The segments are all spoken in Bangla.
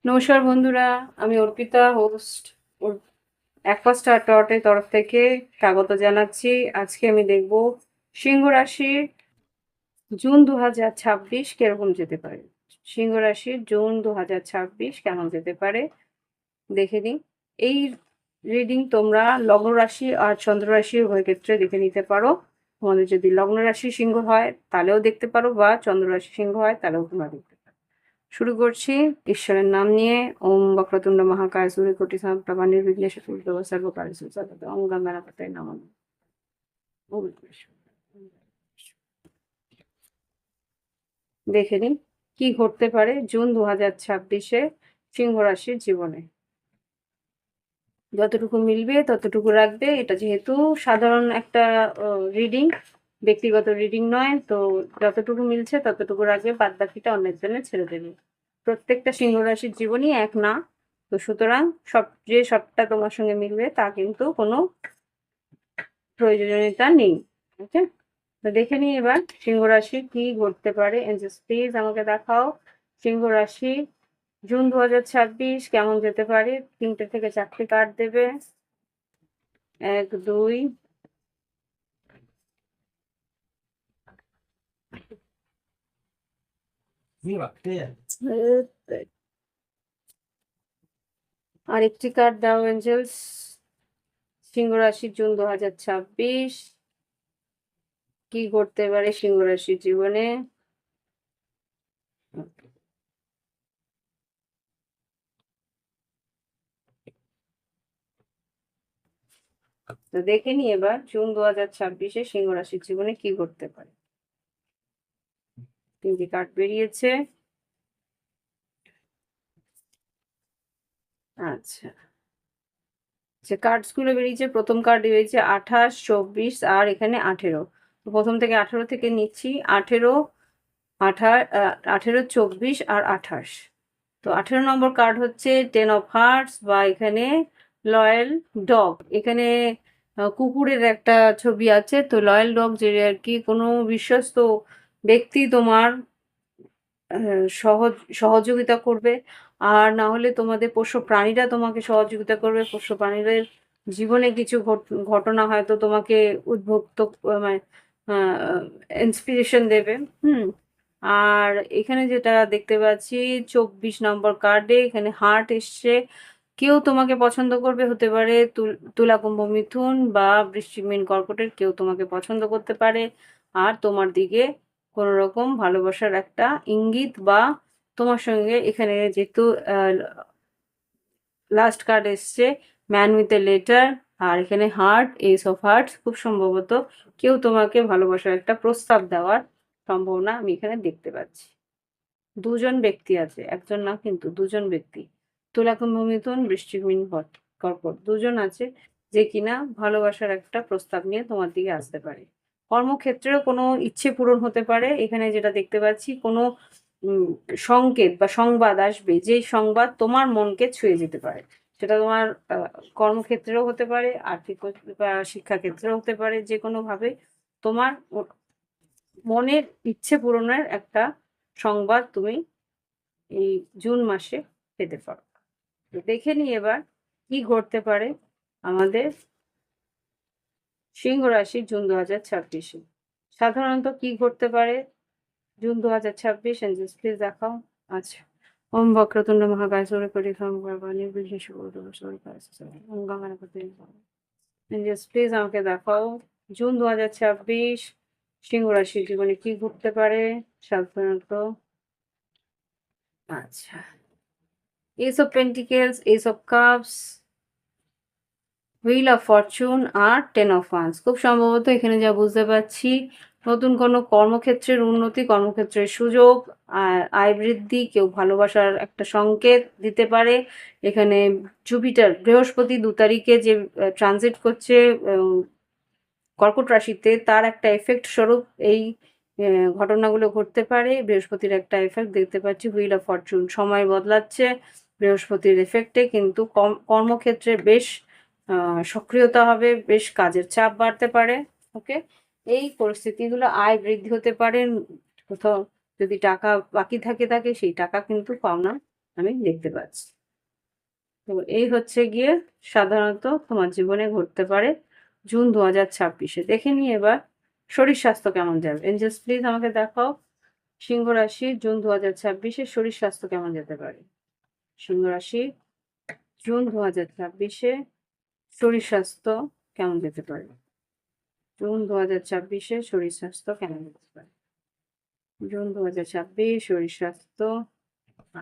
নমস্কার বন্ধুরা, আমি অর্পিতা হোস্ট অ্যাকোয়াস্টার টটের তরফ থেকে স্বাগত জানাচ্ছি। আজকে আমি দেখব সিংহ রাশির জুন 2026 কিরকম যেতে পারে। সিংহ রাশির জুন 2026 কেমন যেতে পারে দেখে নিই। এই রিডিং তোমরা লগ্ন রাশি আর চন্দ্র রাশি উভয় ক্ষেত্রে দেখে নিতে পারো। তোমাদের যদি লগ্ন রাশি সিংহ হয় তাহলেও দেখতে পারো, বা চন্দ্র রাশি সিংহ হয় তাহলেও তোমরা দেখতে পারো। শুরু করছি ঈশ্বরের নাম নিয়ে। ওম বক্রতুণ্ড মহাকায় সূর্যকোটি সমপ্রভা নির্বিঘ্নেষু কুরুতে সর্বকার্যেষু সর্বদা ওম গং গণপতয়ে নমঃ। দেখে নিন কি ঘটতে পারে জুন 2026-এ সিংহ রাশির জীবনে। যতটুকু মিলবে ততটুকু রাখবে। এটা যেহেতু সাধারণ একটা রিডিং, ব্যক্তিগত রিডিং নয়, তো যতটুকু মিলছে ততটুকু রাখবে, বাদ বাকিটা অন্যের জন্য ছেড়ে দেবে। প্রত্যেকটা সিংহ রাশির জীবনই এক না, তো সুতরাং সবটা তোমার সঙ্গে মিলবে তা কিন্তু কোনো প্রয়োজনীয়তা নেই। ওকে, তো দেখে নিই এবার সিংহ রাশি কি ঘটতে পারে। এঞ্জেলস প্লিজ আমাকে দেখাও সিংহ রাশি জুন 2026 কেমন যেতে পারে। 3টে থেকে 4টে কার্ড দেবে। 1 2 আরেকটি কার্ড দাও এঞ্জেলস। সিংহ রাশি জুন 2026 কি ঘটতে পারে সিংহ রাশির জীবনে। তো দেখে নি এবার জুন 2026-এ সিংহ রাশির জীবনে কি ঘটতে পারে। 3টি কার্ড বেরিয়েছে। আচ্ছা, যে কার্ডসগুলো বেরিয়েছে, প্রথম কার্ড বেরিয়েছে 28, 24 আর এখানে 18। তো প্রথম থেকে 18 থেকে নিচ্ছি। 18, 24 আর 28। তো 18 নম্বর কার্ড হচ্ছে 10 অফ হার্টস, বা এখানে লয়াল ডগ। এখানে কুকুরের একটা ছবি আছে। তো লয়াল ডগ যে আর কি কোনো বিশ্বস্ত ব্যক্তি তোমার সহযোগিতা করবে, আর না হলে তোমাদের পোষ্য প্রাণীরা তোমাকে সহযোগিতা করবে। পোষ্য প্রাণীদের জীবনে কিছু ঘটনা হয়তো তোমাকে উদ্বুদ্ধ, মানে ইন্সপিরেশন দেবে। আর এখানে যেটা দেখতে পাচ্ছি 24 নম্বর কার্ডে এখানে হার্ট এসছে। কেউ তোমাকে পছন্দ করবে, হতে পারে তুলা কুম্ভ মিথুন বা বৃশ্চিক মীন কর্কটের কেউ তোমাকে পছন্দ করতে পারে, আর তোমার দিকে কোনো রকম ভালোবাসার একটা ইঙ্গিত, বা তোমার সঙ্গে এখানে যেহেতু লাস্ট কার্ড এসছে ম্যান উইথ এ লেটার, আর এখানে হার্ট, এস অফ হার্টস, খুব সম্ভবত কেউ তোমাকে ভালোবাসার একটা প্রস্তাব দেওয়ার সম্ভাবনা আমি এখানে দেখতে পাচ্ছি। দুজন ব্যক্তি আছে, একজন না কিন্তু দুজন ব্যক্তি। তুলা কুম্ভ মিথুন বৃশ্চিক মীন কর্কট দুজন আছে যে কিনা ভালোবাসার একটা প্রস্তাব নিয়ে তোমার দিকে আসতে পারে। কর্মক্ষেত্রেও কোনো ইচ্ছে পূরণ হতে পারে। এখানে যেটা দেখতে পাচ্ছি কোনো উম সংকেত বা সংবাদ আসবে, যেই সংবাদ তোমার মনকে ছুঁয়ে যেতে পারে। সেটা তোমার কর্মক্ষেত্রেও হতে পারে, আর্থিক বা শিক্ষাক্ষেত্রেও হতে পারে। যেকোনোভাবে তোমার মনের ইচ্ছে পূরণের একটা সংবাদ তুমি এই জুন মাসে পেতে পারো। তো দেখে নিই এবার কি ঘটতে পারে আমাদের সিংহ রাশি জুন 2026-এ। সাধারণত কি ঘটতে পারে জুন 2026, এঞ্জেলস প্লিজ দেখাও। আচ্ছা, ওম বক্রতুণ্ড মহাকায় সূর্যকোটি সমপ্রভা নির্বিঘ্নে ওম গঙ্গানাপতে। এঞ্জেলস প্লিজ আমাকে দেখাও জুন 2026 সিংহ রাশির জীবনে কি ঘটতে পারে সাধারণত। আচ্ছা, ace of pentacles, ace of cups, wheel of fortune আর 10 অফ ওয়ান্স। খুব সম্ভবত এখানে যা বুঝতে পারছি নতুন কোনো কর্মক্ষেত্রের উন্নতি, কর্মক্ষেত্রের সুযোগ, আয় বৃদ্ধি, কেউ ভালোবাসার একটা সংকেত দিতে পারে। এখানে জুপিটার বৃহস্পতি 2 তারিখে যে ট্রানজিট করছে কর্কট রাশিতে, তার একটা এফেক্ট স্বরূপ এই ঘটনাগুলো ঘটতে পারে। বৃহস্পতির একটা এফেক্ট দেখতে পাচ্ছি, হুইল অফ ফরচুন। সময় বদলাচ্ছে বৃহস্পতির এফেক্টে, কিন্তু কর্মক্ষেত্রে বেশ সক্রিয়তা হবে, বেশ কাজের চাপ বাড়তে পারে। ওকে, এই পরিস্থিতিগুলো আয় বৃদ্ধি হতে পারে। কোথাও যদি টাকা বাকি থাকে সেই টাকা কিন্তু পাওনা আমি দেখতে পাচ্ছি। তো এই হচ্ছে গিয়ে সাধারণত তোমার জীবনে ঘটতে পারে জুন 2026-এ। দেখে নিই এবার শরীর স্বাস্থ্য কেমন যাবে। এঞ্জেলস প্লিজ আমাকে দেখাও সিংহ রাশি জুন 2026-এ শরীর স্বাস্থ্য কেমন যেতে পারে। সিংহ রাশি জুন 2026-এ শরীর স্বাস্থ্য কেমন যেতে পারে। জুন 2026-এ শরীর স্বাস্থ্য কেমন যেতে পারে। জুন 2026 শরীর স্বাস্থ্য।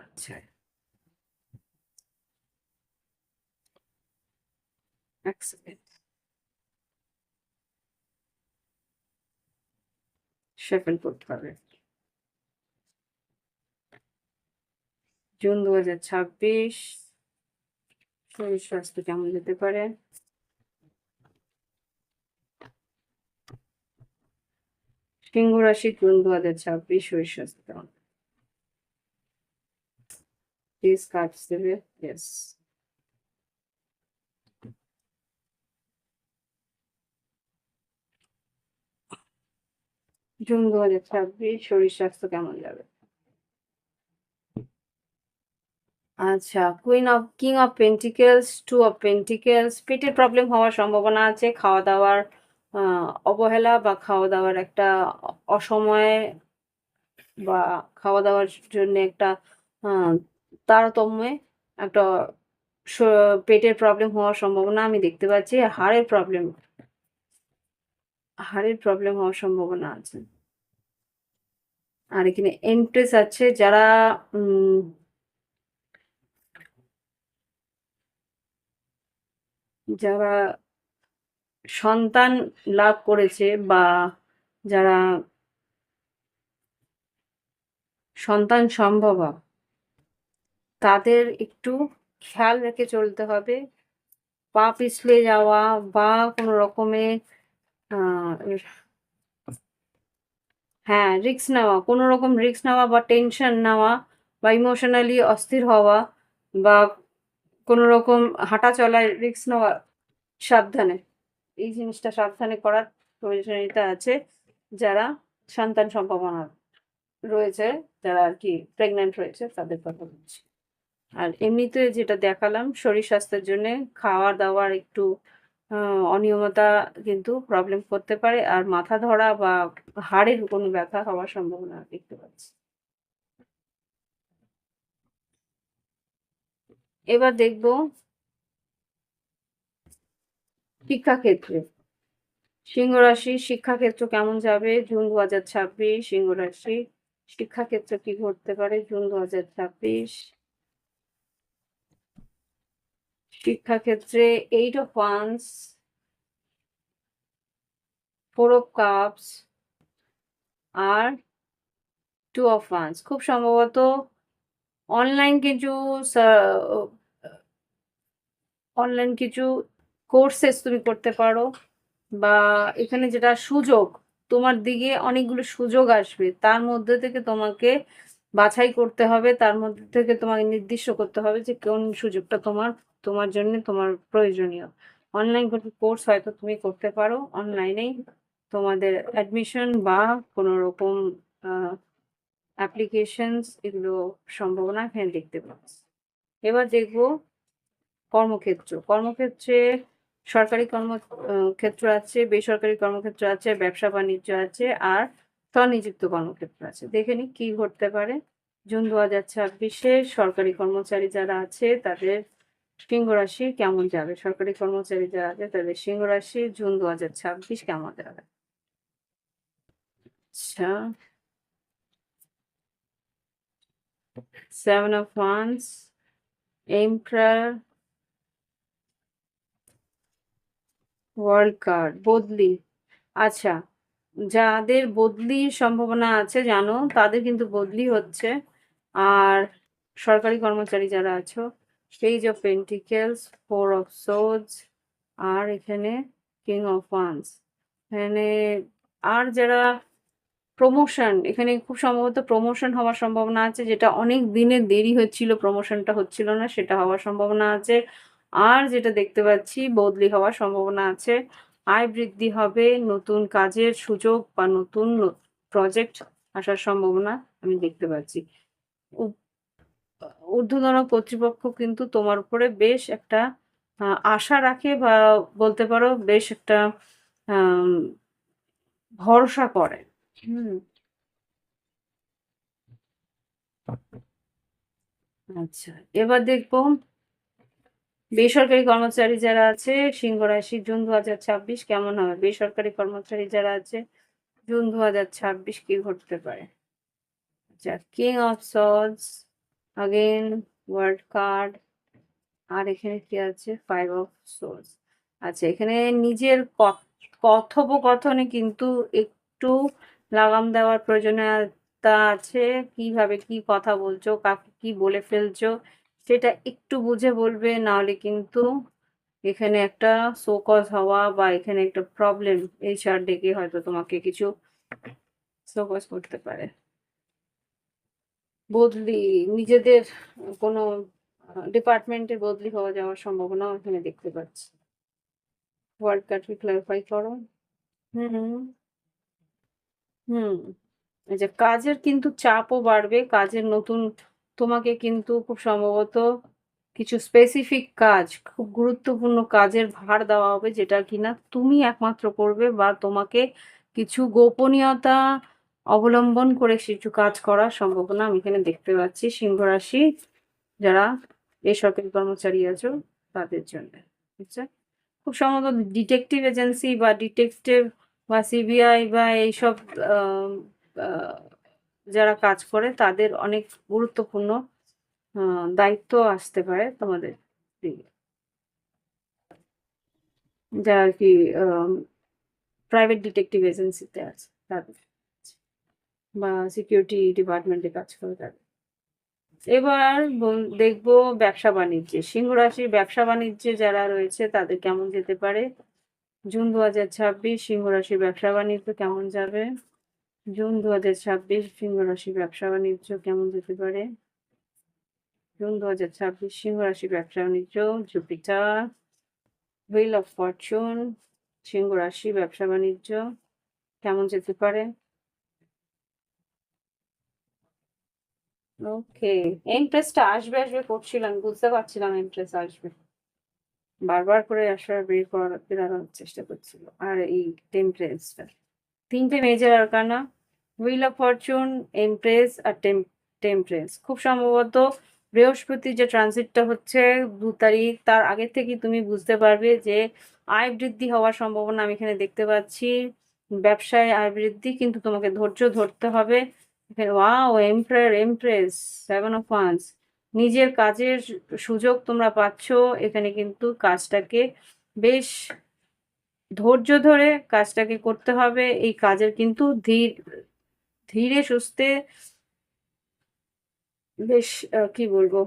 আচ্ছা, এক সেকেন্ড শেফেল করতে হবে। জুন 2026 শরীর স্বাস্থ্য কেমন যেতে পারে। সিংহ রাশি জুন 2026 শরীর স্বাস্থ্য কেমন। প্লিজ কার্ডস দেবে। ইয়েস। জুন 2026 শরীর স্বাস্থ্য কেমন যাবে। আচ্ছা, king of pentacles, two of pentacles. পেটের প্রবলেম হওয়ার সম্ভাবনা আছে। খাওয়া দাওয়ার অবহেলা বা খাওয়া দাওয়ার একটা অসময়ে বা খাওয়া দাওয়ার জন্য একটা তারতম্যে একটা পেটের প্রবলেম হওয়ার সম্ভাবনা আমি দেখতে পাচ্ছি। হাড়ের প্রবলেম হওয়ার সম্ভাবনা আছে। আর এখানে এন্ট্রেস আছে যারা যারা সন্তান লাভ করেছে বা যারা সন্তান সম্ভবা তাদের একটু খেয়াল রেখে চলতে হবে। পা পিছলে যাওয়া বা কোনো রকমের হ্যাঁ, রিস্ক নেওয়া, কোনো রকম রিস্ক নেওয়া বা টেনশন নেওয়া বা ইমোশনালি অস্থির হওয়া বা কোনো রকম হাঁটা চলায় রিস্ক নেওয়া সাবধানে। এই জিনিসটা সাবধানে করার প্রয়োজনীয়তা আছে যারা সন্তান সম্ভাবনা রয়েছে, যারা আর কি প্রেগন্যান্ট রয়েছে তাদের কথা বলছি। আর এমনিতে যেটা দেখালাম শরীর স্বাস্থ্যের জন্যে খাওয়া দাওয়ার একটু অনিয়মতা কিন্তু প্রবলেম করতে পারে। আর মাথা ধরা বা হাড়ের কোনো ব্যথা হওয়ার সম্ভাবনা দেখতে পাচ্ছি। এবার দেখব শিক্ষাক্ষেত্রে। সিংহ রাশি শিক্ষাক্ষেত্র কেমন যাবে জুন 2026। সিংহ রাশি শিক্ষাক্ষেত্রে কি ঘটতে পারে জুন 2026। শিক্ষাক্ষেত্রে 8 of Wands, 4 of Cups R 2 of Wands। খুব সম্ভবত অনলাইন কিছু অনলাইন কিছু কোর্সেস তুমি করতে পারো বা এখানে যেটা সুযোগ তোমার দিকে অনেকগুলো সুযোগ আসবে, তার মধ্যে থেকে তোমাকে বাছাই করতে হবে, তার মধ্যে থেকে তোমাকে নির্দিষ্ট করতে হবে যে কোন সুযোগটা তোমার জন্য তোমার প্রয়োজনীয়। অনলাইন কোনো কোর্স হয়তো তুমি করতে পারো, অনলাইনেই তোমাদের অ্যাডমিশন বা কোনো রকম অ্যাপ্লিকেশনস এগুলো সম্ভাবনা এখানে দেখতে পাচ্ছি। এবার দেখবো কর্মক্ষেত্রে সরকারি ক্ষেত্র আছে, বেসরকারি কর্মক্ষেত্র আছে, ব্যবসা বাণিজ্য আছে আর স্বনিযুক্ত কর্মক্ষেত্র আছে। দেখে নিই কি ঘটতে পারে জুন 2026-এ সরকারি কর্মচারী যারা আছে তাদের সিংহ রাশি কেমন যাবে। সরকারি কর্মচারী যারা আছে তাদের সিংহ রাশি জুন 2026 কেমন যাবে। আচ্ছা, 7 of Wands, Emperor, world card, বদলি। আচ্ছা, যাদের বদলির সম্ভাবনা আছে জানো তাদের কিন্তু বদলি হচ্ছে। আর সরকারি কর্মচারী যারা আছো page of pentacles, 4 of swords আর এখানে কিং অফ ওয়ান্স। এখানে আর যারা প্রমোশন, এখানে খুব সম্ভবত প্রমোশন হওয়ার সম্ভাবনা আছে, যেটা অনেক দিনের দেরি হচ্ছিল প্রমোশনটা হচ্ছিল না, সেটা হওয়ার সম্ভাবনা আছে। আর যেটা দেখতে পাচ্ছি বদলি হওয়ার সম্ভাবনা আছে, আয় বৃদ্ধি হবে, নতুন কাজের সুযোগ বা নতুন প্রজেক্ট আসার সম্ভাবনা আমি দেখতে পাচ্ছি। ঊর্ধ্বতন কর্তৃপক্ষ কিন্তু তোমার উপরে বেশ একটা আশা রাখে, বা বলতে পারো বেশ একটা আম ভরসা করে। হুম। আচ্ছা, এবার দেখবো বেসরকারি কর্মচারী যারা আছে সিংহ রাশি, জুন 2026 কেমন হবে? বেসরকারি কর্মচারী যারা আছে জুন 2026 কি ঘটতে পারে? আচ্ছা, king of swords, again world card, আর এখানে কি আছে? Five of swords. আচ্ছা, এখানে নিজের কথোপকথনে কিন্তু একটু লাগাম দেওয়ার প্রয়োজনীয়তা আছে। কিভাবে কি কথা বলছো, কাকে কি বলে ফেলছো, সেটা একটু বুঝে বলবে, নাহলে কিন্তু এখানে একটা শোকজ হওয়া বা এখানে একটা প্রবলেম, এইচআর ডেকে হয়তো তোমাকে কিছু শোকজ করতে পারে। বদলি, নিজেদের কোনো ডিপার্টমেন্টে বদলি হওয়া যাওয়ার সম্ভাবনাও এখানে দেখতে পাচ্ছি। ওয়ার্ড কার্ডকে ক্লারিফাই করো। হুম, হুম। এই যে কাজের কিন্তু চাপও বাড়বে, কাজের নতুন তোমাকে কিন্তু খুব সম্ভবত কিছু স্পেসিফিক কাজ, খুব গুরুত্বপূর্ণ কাজের ভার দেওয়া হবে, যেটা কিনা তুমি একমাত্র করবে, বা তোমাকে কিছু গোপনীয়তা অবলম্বন করে কিছু কাজ করার সম্ভাবনা আমি এখানে দেখতে পাচ্ছি সিংহ রাশি যারা বেসরকারি কর্মচারী আছো তাদের জন্য। বুঝছে? খুব সম্ভবত ডিটেকটিভ এজেন্সি বা ডিটেকটিভ বা সিবিআই বা এইসব আম, আহ, যারা কাজ করে তাদের অনেক গুরুত্বপূর্ণ দায়িত্ব আসতে পারে তোমাদের দিকে। যারা আর কি প্রাইভেট ডিটেকটিভ এজেন্সিতে আছে তাদের, বা সিকিউরিটি ডিপার্টমেন্টে কাজ করে তাদের। এবার দেখবো ব্যবসা বাণিজ্যে, সিংহ রাশির ব্যবসা বাণিজ্যে যারা রয়েছে তাদের কেমন যেতে পারে জুন 2026। সিংহ রাশির ব্যবসা বাণিজ্য কেমন যাবে জুন 2026? সিংহ রাশির ব্যবসা বাণিজ্য কেমন যেতে পারে জুন 2026? সিংহ রাশির ব্যবসা বাণিজ্য, জুপিটার, হুইল অফ ফরচুন, সিংহ রাশি ব্যবসা বাণিজ্য কেমন যেতে পারে? ওকে, ইন্টারেস্টটা আসবে আসবে করছিলাম, বুঝতে পারছিলাম ইন্টারেস্ট আসবে, বারবার করে আসলে বের করার বেরানোর চেষ্টা করছিল। আর এই টেম্পারেন্সটা, তিনটে major arcana, wheel of fortune, empress আর টেম্পারেন্স। খুব সম্ভবত বৃহস্পতির যে ট্রানজিটটা হচ্ছে 2 তারিখ, তার আগে থেকেই তুমি বুঝতে পারবে যে আয় বৃদ্ধি হওয়ার সম্ভাবনা আমি এখানে দেখতে পাচ্ছি। ব্যবসায় আয় বৃদ্ধি, কিন্তু তোমাকে ধৈর্য ধরতে হবে এখানে। ওয়াও, এমপ্রায়ার, এমপ্রেস, 7 অফ ওয়ান্স, নিজের কাজের সুযোগ তোমরা পাচ্ছ এখানে, কিন্তু কাজটাকে বেশ ধৈর্য ধরে কাজটাকে করতে হবে। এই কাজের কিন্তু ধীরে সুস্থে বেশ কি বলবো,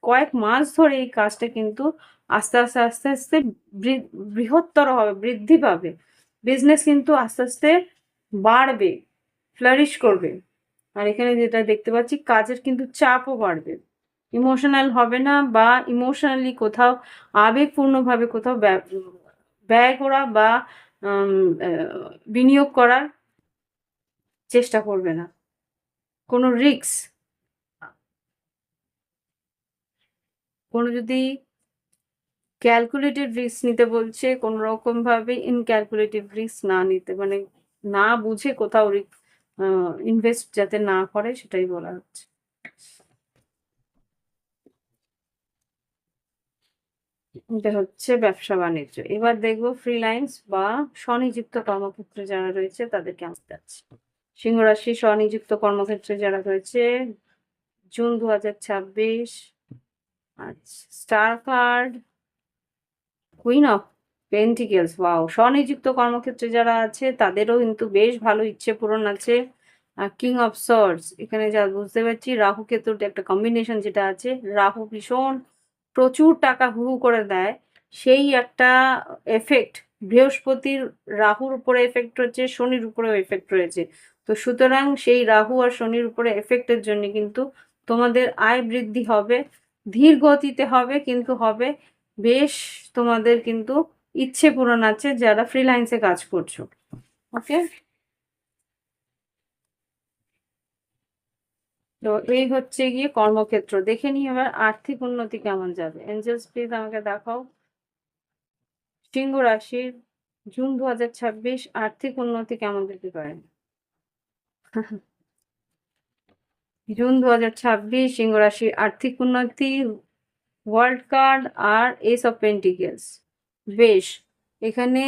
কয়েক মাস ধরে এই কাজটা কিন্তু আস্তে আস্তে আস্তে আস্তে বৃহত্তর হবে, বৃদ্ধি পাবে। বিজনেস কিন্তু আস্তে আস্তে বাড়বে, ফ্লারিশ করবে। আর এখানে যেটা দেখতে পাচ্ছি, কাজের কিন্তু চাপও বাড়বে। ইমোশনাল হবে না, বা ইমোশনালি কোথাও আবেগপূর্ণভাবে কোথাও ব্যয় করা বা বিনিয়োগ করার চেষ্টা করবে না। কোনো রিস্ক, কোনো যদি ক্যালকুলেটেড রিস্ক নিতে বলছে, কোনো রকম ভাবে ইনক্যালকুলেটিভ রিস্ক না নিতে, মানে না বুঝে কোথাও ইনভেস্ট যাতে না করে, সেটাই বলা হচ্ছে। এটা হচ্ছে ব্যবসা বাণিজ্য। এবার দেখবো ফ্রিল্যান্স বা স্বনিযুক্ত কর্মক্ষেত্রে যারা রয়েছে তাদের কেমন যাচ্ছে। সিংহ রাশি স্বনিযুক্ত কর্মক্ষেত্রে যারা রয়েছে জুন 2026। আচ্ছা, star card, queen of pentacles, wow. স্বনিযুক্ত কর্মক্ষেত্রে যারা আছে তাদেরও কিন্তু বেশ ভালো ইচ্ছে পূরণ আছে। আর কিং অফ সর্ডস, এখানে যা বুঝতে পারছি রাহু কেতুর একটা কম্বিনেশন যেটা আছে, রাহু ভীষণ প্রচুর টাকা হু হু করে দেয়, সেই একটা এফেক্ট বৃহস্পতির, রাহুর উপরে এফেক্ট রয়েছে, শনির উপরেও এফেক্ট রয়েছে। তো সুতরাং সেই রাহু আর শনির উপরে এফেক্টের জন্য কিন্তু তোমাদের আয় বৃদ্ধি হবে, ধীর গতিতে হবে, কিন্তু হবে। বেশ, তোমাদের কিন্তু ইচ্ছে পূরণ আছে যারা ফ্রিল্যান্সে কাজ করছো। ওকে, তো এই হচ্ছে গিয়ে কর্মক্ষেত্র। দেখে নিই এবার আর্থিক উন্নতি কেমন যাবে। এঞ্জেলস প্লিজ আমাকে দেখাও। সিংহ রাশির জুন 2026 আর্থিক উন্নতি কেমন যেতে পারে? জুন 2026 সিংহ রাশির আর্থিক উন্নতি, ওয়ার্ল্ড কার্ড আর এস অফ পেন্টিকেলস। বেশ, এখানে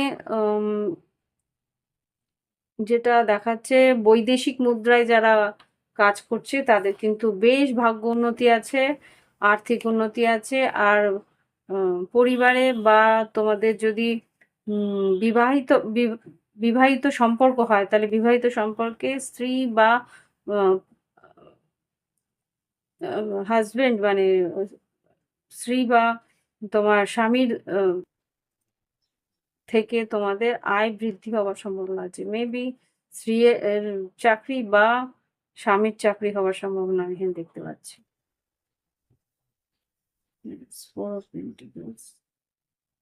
যেটা দেখাচ্ছে বৈদেশিক মুদ্রায় যারা কাজ করছে তাদের কিন্তু বেশ ভাগ্য উন্নতি আছে, আর্থিক উন্নতি আছে। আর পরিবারে বা তোমাদের যদি বিবাহিত বিবাহিত সম্পর্ক হয় তাহলে বিবাহিত সম্পর্কে স্ত্রী বা হাজবেন্ড মানে স্ত্রী বা তোমার স্বামীর থেকে তোমাদের আয় বৃদ্ধি হওয়ার সম্ভাবনা আছে। মেবি স্ত্রী এর চাকরি বা স্বামীর চাকরি হওয়ার সম্ভাবনা আমি এখানে দেখতে পাচ্ছি। Four of Pentacles,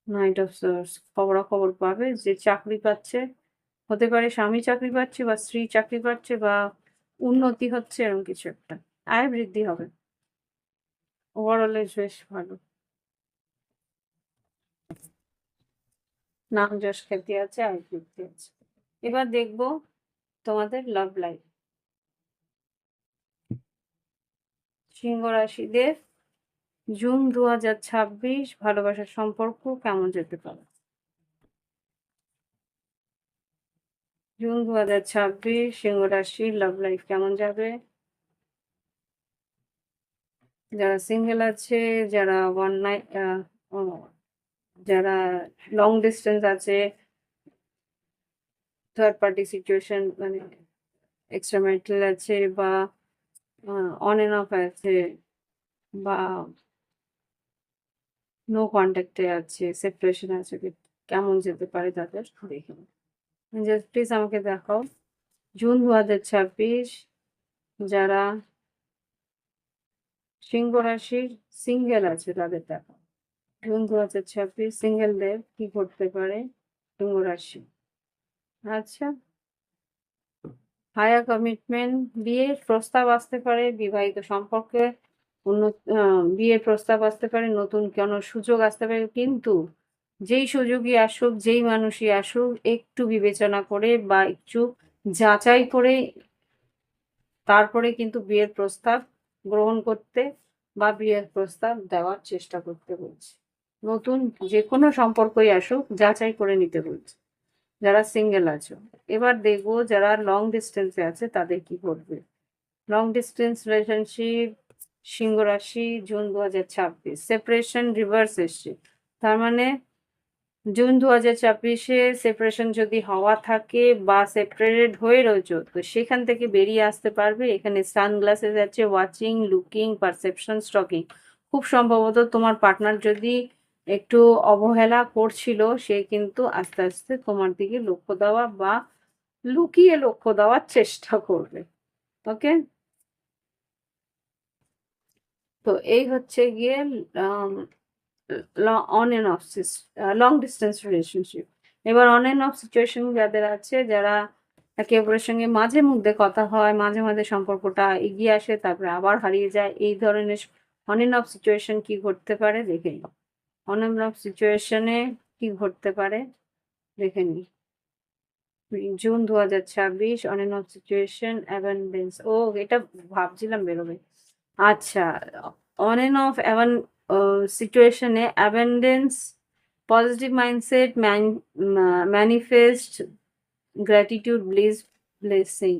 Knight of Swords, খবরাখবর পাবে যে চাকরি পাচ্ছে, হতে পারে স্বামী চাকরি পাচ্ছে বা স্ত্রী চাকরি পাচ্ছে বা উন্নতি হচ্ছে এরকম কিছু একটা, আয় বৃদ্ধি হবে। ওভারঅল বেশ ভালো, নাম যশ খ্যাতি আছে, আয় বৃদ্ধি আছে। এবার দেখবো তোমাদের লাভ লাইফ। সিংহ রাশিদের জুন 2026 ভালোবাসার সম্পর্ক কেমন যেতে পারে? জুন 2026 সিংহ রাশির লাভ লাইফ কেমন যাবে? যারা সিঙ্গেল আছে, যারা ওয়ান নাইট, যারা লং ডিস্টেন্স আছে, থার্ড পার্টি সিচুয়েশন মানে এক্সট্রা ম্যারিটাল আছে বা অন এন্ড অফ আছে বা নো কন্ট্যাক্টে আছে, সেপারেশন আছে, কেমন যেতে পারে তাদের দেখে। প্লিজ আমাকে দেখাও জুন 2026 যারা সিংহ রাশির সিঙ্গেল আছে তাদের দেখা। জুন 2026 সিঙ্গেলদের কি করতে পারে সিংহ রাশি? আচ্ছা, হায়ার কমিটমেন্ট, বিয়ের প্রস্তাব আসতে পারে, বিবাহিত সম্পর্কে বিয়ের প্রস্তাব আসতে পারে, নতুন কোনো সুযোগ আসতে পারে, কিন্তু যেই সুযোগই আসুক, যেই মানুষই আসুক, একটু বিবেচনা করে বা একটু যাচাই করে তারপরে কিন্তু বিয়ের প্রস্তাব গ্রহণ করতে বা বিয়ের প্রস্তাব দেওয়ার চেষ্টা করতে বলছে। নতুন যে কোনো সম্পর্কই আসুক যাচাই করে নিতে বলছে যারা সিঙ্গেল আছো। এবার দেখবো যারা লং ডিস্টেন্সে আছে তাদের কি ঘটবে। লং ডিস্টেন্স রিলেশনশিপ, সিংহ রাশি জুন 2026 সেপারেশন রিভার্স এসছে। তার মানে জুন 2026-এ সেপারেশন যদি হওয়া থাকে বা সেপারেটেড হয়ে রয়েছে তো সেখান থেকে বেরিয়ে আসতে পারবে। এখানে সানগ্লাসেস আছে, ওয়াচিং, লুকিং, পারসেপশন, স্টকিং। খুব সম্ভবত তোমার পার্টনার যদি একটু অবহেলা করছিল সে কিন্তু আস্তে আস্তে তোমার দিকে লক্ষ্য দেওয়া বা লুকিয়ে লক্ষ্য দেওয়ার চেষ্টা করবে। ওকে, তো এই হচ্ছে গিয়ে on end of long distance relationship. এবার অন এন্ড অফ সিচুয়েশন যাদের আছে, যারা একে অপরের সঙ্গে মাঝে মধ্যে কথা হয়, মাঝে মাঝে সম্পর্কটা এগিয়ে আসে তারপরে আবার হারিয়ে যায়, এই ধরনের অন এন্ড অফ সিচুয়েশন কি ঘটতে পারে দেখে নিই। অন এন্ড অফ সিচুয়েশনে কি ঘটতে পারে দেখে নিই। June 2026 on end of situation abundance. ও, এটা ভাবছিলাম বেরোবে। আচ্ছা, অন এন্ড অফ সিচুয়েশনে abundance, positive mindset, manifest, gratitude, blessing,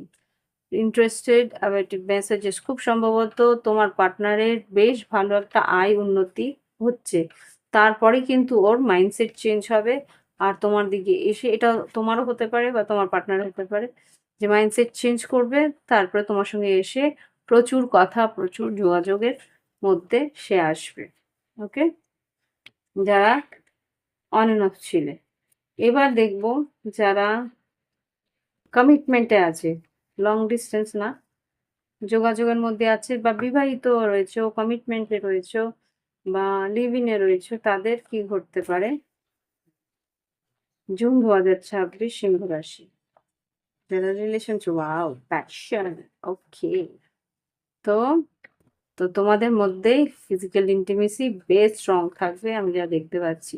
interested অ্যাবাউটিভ মেসেজেস। খুব সম্ভবত তোমার পার্টনারের বেশ ভালো একটা আয় উন্নতি হচ্ছে, তারপরে কিন্তু ওর মাইন্ডসেট চেঞ্জ হবে আর তোমার দিকে এসে, এটা তোমারও হতে পারে বা তোমার পার্টনার হতে পারে, যে মাইন্ডসেট চেঞ্জ করবে তারপরে তোমার সঙ্গে এসে প্রচুর কথা, প্রচুর যোগাযোগের মধ্যে সে আসবে। ওকে, যারা অন এন্ড অফ ছিলে। এবার দেখব যারা কমিটমেন্টে আছে, লং ডিস্টেন্স না, যোগাযোগের মধ্যে আছে বা বিবাহিত রয়েছে, কমিটমেন্টে রয়েছে বা লিভ ইনে রয়েছে, তাদের কি ঘটতে পারে জুন 2026 সিংহ রাশি। যারা রিলেশনশিপ, ওয়াও প্যাশন, ওকে। তো তো তোমাদের মধ্যেই ফিজিক্যাল ইন্টিমেসি বেশ স্ট্রং থাকবে, আমি যা দেখতে পাচ্ছি।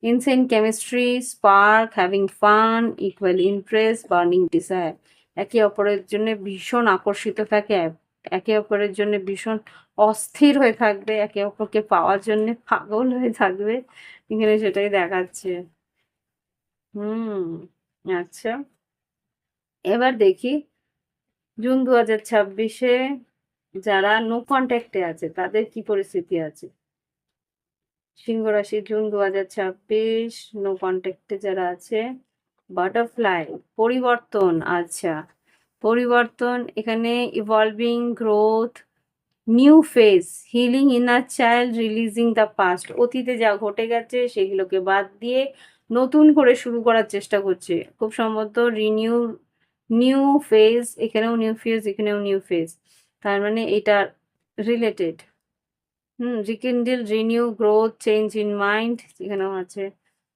Insane chemistry, spark, having fun, equal interest, burning desire. একে অপরের জন্য ভীষণ আকর্ষিত থাকে, একে অপরের জন্য ভীষণ অস্থির হয়ে থাকবে, একে অপরকে পাওয়ার জন্য পাগল হয়ে থাকবে। এখানে সেটাই দেখাচ্ছে। হুম, আচ্ছা। এবার দেখি জুন 2026-এ যারা নো কন্ট্যাক্টে আছে তাদের কি পরিস্থিতি আছে। সিংহ রাশি জুন 2026 নো কন্ট্যাক্টে যারা আছে। বাটারফ্লাই, পরিবর্তন। আচ্ছা, পরিবর্তন এখানে evolving, growth, new phase, healing inner child, releasing the past. অতীতে যা ঘটে গেছে সেগুলোকে বাদ দিয়ে নতুন করে শুরু করার চেষ্টা করছে, খুব সম্ভবত নিউ ফেজ, এখানেও নিউ ফেজ, এখানেও নিউ ফেজ, তার মানে এটা related. Rekindle, renew, growth, change in mind, এখানেও আছে।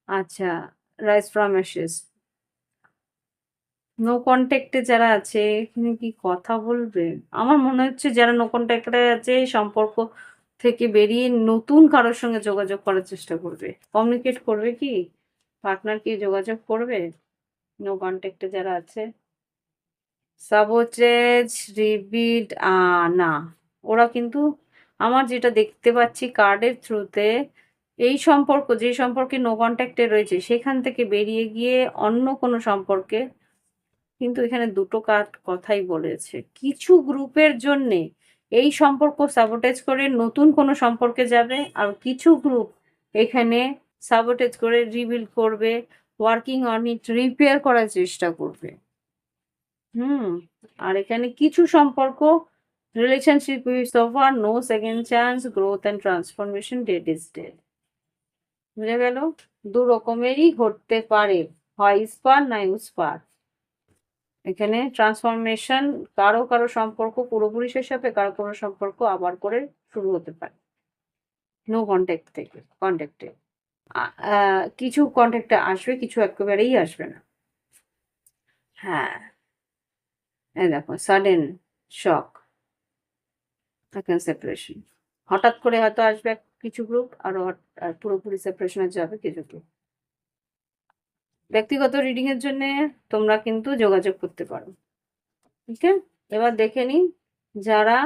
আচ্ছা, রাইজ ফ্রম অ্যাশেস। নো কন্ট্যাক্টে যারা আছে এখানে কি কথা বলবে? আমার মনে হচ্ছে যারা নো কন্ট্যাক্টে আছে সম্পর্ক থেকে বেরিয়ে নতুন কারোর সঙ্গে যোগাযোগ করার চেষ্টা করবে, কমিউনিকেট করবে। কি পার্টনার কি যোগাযোগ করবে নো কন্ট্যাক্টে যারা আছে? সাবোটেজ, রিবিল্ড, না, ওরা কিন্তু আমার যেটা দেখতে পাচ্ছি কার্ডের থ্রুতে, এই সম্পর্ক যে সম্পর্কে নো কন্ট্যাক্টে রয়েছে সেখান থেকে বেরিয়ে গিয়ে অন্য কোনো সম্পর্কে, কিন্তু এখানে দুটো কার্ড কথাই বলেছে। কিছু গ্রুপের জন্যে এই সম্পর্ক সাবোটেজ করে নতুন কোনো সম্পর্কে যাবে, আর কিছু গ্রুপ এখানে সাবোটেজ করে রিবিল্ড করবে, ওয়ার্কিং অন ইট, রিপেয়ার করার চেষ্টা করবে। আর এখানে কিছু সম্পর্ক relationship is over, no second chance, growth and transformation, dead is dead. বুঝা গেল? দু রকমেরই ঘটতে পারে, হয় ইস্পার না উস্পার। এখানে ট্রান্সফরমেশন, কারো কারো সম্পর্ক পুরোপুরি শেষ হবে, কারো কোনো সম্পর্ক আবার করে শুরু হতে পারে নো কন্ট্যাক্ট থেকে কন্ট্যাক্টে। কিছু কন্ট্যাক্টে আসবে, কিছু একেবারেই আসবে না। হ্যাঁ, এই দেখো সাডেন শক, এখন সেপারেশন, হঠাৎ করে হয়তো আসবে কিছু গ্রুপ, আর পুরোপুরি সেপারেশনে যাবে কিছু গ্রুপ। ব্যক্তিগত রিডিং এর জন্য তোমরা কিন্তু যোগাযোগ করতে পারো। ঠিক আছে, এবার দেখে নিই যারা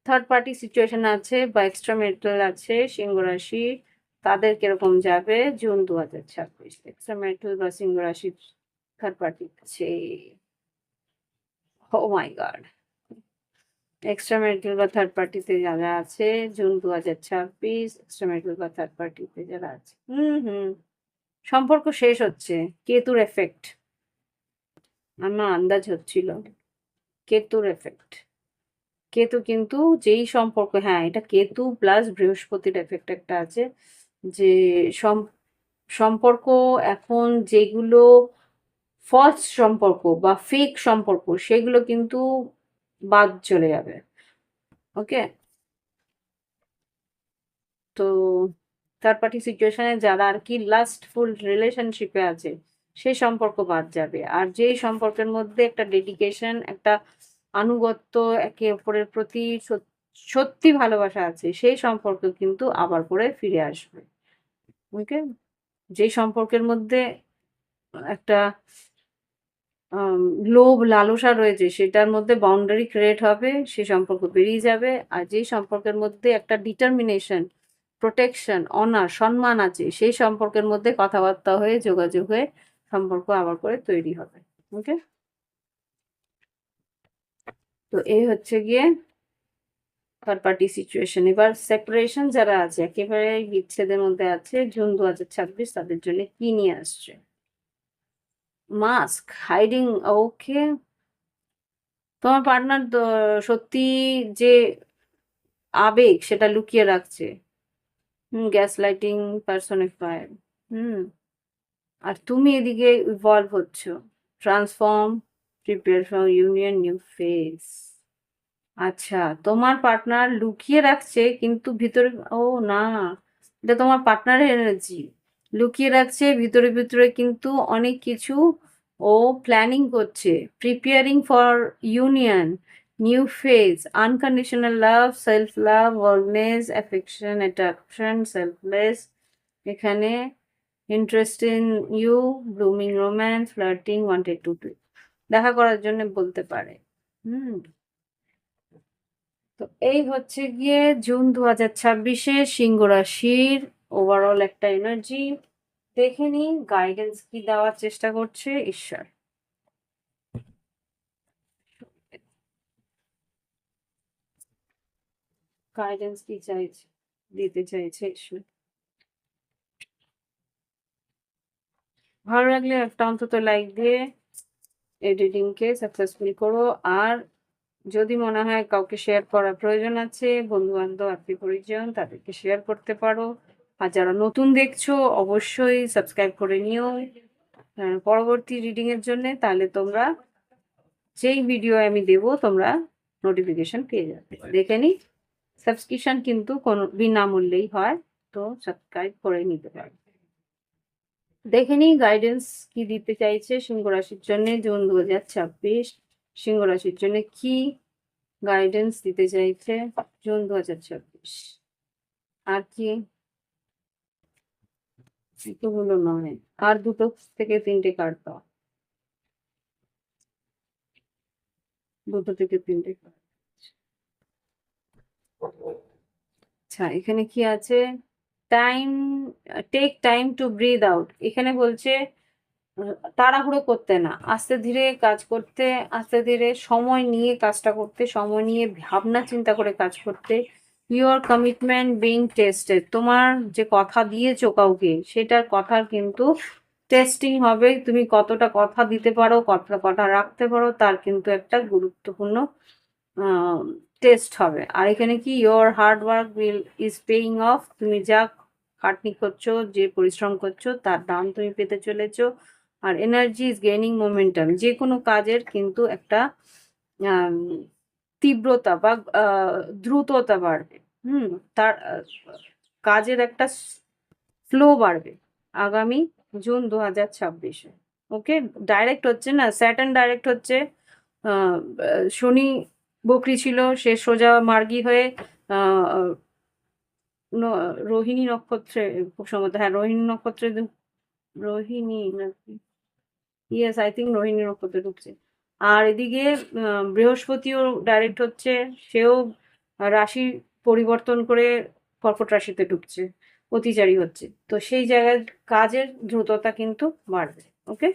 থার্ড পার্টি সিচুয়েশন আছে বা এক্সট্রা ম্যারিটাল আছে সিংহ রাশি, তাদের কিরকম যাবে জুন 2026। এক্সট্রা ম্যারিটাল বা সিংহ রাশি থার্ড পার্টি আছে। ও মাই গড, এক্সট্রা ম্যারিটাল বা থার্ড পার্টিতে যারা আছে জুন 2026, এক্সট্রা ম্যারিটাল বা থার্ড পার্টিতে যারা আছে, সম্পর্ক শেষ হচ্ছে। কেতুর এফেক্ট আমার আন্দাজ হচ্ছিল, কেতুর এফেক্ট। কেতু কিন্তু যেই সম্পর্ক, হ্যাঁ এটা কেতু প্লাস বৃহস্পতির এফেক্ট একটা আছে, যে সম্পর্ক এখন যেগুলো ফলস সম্পর্ক বা ফেক সম্পর্ক সেগুলো কিন্তু বাদ চলে যাবে। ওকে, তো থার্ড পার্টি সিচুয়েশনে যারা আর কি লাস্টফুল রিলেশনশিপে আছে সেই সম্পর্ক বাদ যাবে, আর যেই সম্পর্কের মধ্যে একটা ডেডিকেশন, একটা আনুগত্য, একে অপরের প্রতি সত্যি ভালোবাসা আছে সেই সম্পর্ক কিন্তু আবার করে ফিরে আসবে। ওকে, যেই সম্পর্কের মধ্যে একটা লোভ লালসা রয়েছে সেটার মধ্যে বাউন্ডারি ক্রিয়েট হবে, সে সম্পর্ক বেরিয়ে যাবে। আর যেই সম্পর্কের মধ্যে একটা ডিটারমিনেশন, প্রোটেকশন, অনার, সম্মান আছে সেই সম্পর্কের মধ্যে কথাবার্তা হয়ে যোগাযোগ হয়ে সম্পর্ক আবার করে তৈরি হবে। ওকে, তো এই হচ্ছে গিয়ে থার্ড পার্টি সিচুয়েশন। এবার সেপারেশন যারা আছে, একেবারে বিচ্ছেদের মধ্যে আছে জুন 2026, তাদের জন্য কি নিয়ে আসছে? Mask, hiding. ওকে, তোমার পার্টনার সত্যি যে আবেগ সেটা লুকিয়ে রাখছে। Gas lighting personify. হুম, আর তুমি এদিকে ইভলভ হচ্ছ, transform, prepare for union, new phase. আচ্ছা, তোমার পার্টনার লুকিয়ে রাখছে কিন্তু ভিতরে, ও না, এটা তোমার পার্টনারের এনার্জি, লুকিয়ে রাখছে ভিতরে ভিতরে কিন্তু অনেক কিছু ও প্ল্যানিং করছে, preparing for union, new phase, unconditional love, self love, warmness, affection, attraction, selfless, এখানে interest in you, blooming romance, flirting, wanted to do, দেখা করার জন্য বলতে পারে। তো এই হচ্ছে গিয়ে জুন 2026-এ সিংহ রাশির ওভারঅল একটা এনার্জি। দেখে নিন গাইডেন্স কি দেওয়ার চেষ্টা করছে ঈশ্বর। গাইডেন্স কি চাইছে, দিতে চাইছে ঈশ্বর। ভালো লাগলে একটা অন্তত লাইক দিয়ে এডিটিংকে সাকসেসফুল করো। আর যদি মনে হয় কাউকে শেয়ার করার প্রয়োজন আছে, বন্ধু বান্ধব, আত্মীয় পরিজন, তাদেরকে শেয়ার করতে পারো। আর যারা নতুন দেখছো অবশ্যই সাবস্ক্রাইব করে নিও পরবর্তী রিডিং এর জন্য। তাহলে তোমরা যেই ভিডিও আমি দেব তোমরা নোটিফিকেশন পেয়ে যাবে। দেখে নি, সাবস্ক্রিপশন কিন্তু কোনো বিনামূল্যেই হয়, তো সাবস্ক্রাইব করে নিতে পারো। দেখে নিই গাইডেন্স কি দিতে চাইছে সিংহ রাশির জন্য জুন 2026। সিংহ রাশির জন্য কি গাইডেন্স দিতে চাইছে জুন 2026। আর কি এতগুলো নয়, আর দুটো থেকে তিনটে কার্ড দাও, দুটো থেকে তিনটে কার্ড। আচ্ছা এখানে কি আছে, time, take time to breathe out. এখানে বলছে তাড়াহুড়ো করতে না, আস্তে ধীরে কাজ করতে, আস্তে ধীরে সময় নিয়ে কাজটা করতে, সময় নিয়ে ভাবনা চিন্তা করে কাজ করতে। ইউর কমিটমেন্ট বিং টেস্টেড, তোমার যে কথা দিয়েছো কাউকে সেটার কথার কিন্তু টেস্টিং হবে। তুমি কতটা কথা দিতে পারো, কতটা কথা রাখতে পারো, তার কিন্তু একটা গুরুত্বপূর্ণ টেস্ট হবে। আর এখানে কি your hard work will is paying of, তুমি যা খাটনি করছো, যে পরিশ্রম করছো তার দাম তুমি পেতে চলেছো। আর এনার্জি ইজ গেইনিং মোমেন্টাম, যে কোনো কাজের কিন্তু একটা আম, তীব্রতা বা দ্রুততা বাড়বে। তার কাজের একটা ফ্লো বাড়বে আগামী জুন 2026-এ। ওকে, ডাইরেক্ট হচ্ছে না, স্যাটার্ন ডাইরেক্ট হচ্ছে। শনি বকরি ছিল, সে সোজা মার্গী হয়ে আহ, রোহিণী নক্ষত্রে, খুব সম্ভবত হ্যাঁ রোহিণী নক্ষত্রে, রোহিণী নাকি, ইয়েস আই থিঙ্ক রোহিণী নক্ষত্রে ঢুকছে। আর এদিকে বৃহস্পতিও ডাইরেক্ট হচ্ছে, সেও রাশি পরিবর্তন করে কর্কট রাশিতে ঢুকছে, অতিচারী হচ্ছে। তো সেই জায়গায় কাজের দ্রুততা কিন্তু বাড়বে। ওকে,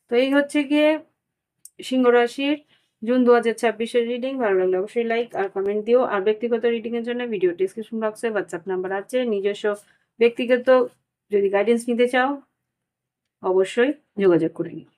তো এই হচ্ছে গিয়ে সিংহ রাশির জুন 2026-এর রিডিং। ভালো লাগলে অবশ্যই লাইক আর কমেন্ট দিও। আর ব্যক্তিগত রিডিং এর জন্য ভিডিও ডিসক্রিপশন বক্সে হোয়াটসঅ্যাপ নাম্বার আছে। নিজস্ব ব্যক্তিগত যদি গাইডেন্স নিতে চাও অবশ্যই যোগাযোগ করে নিও।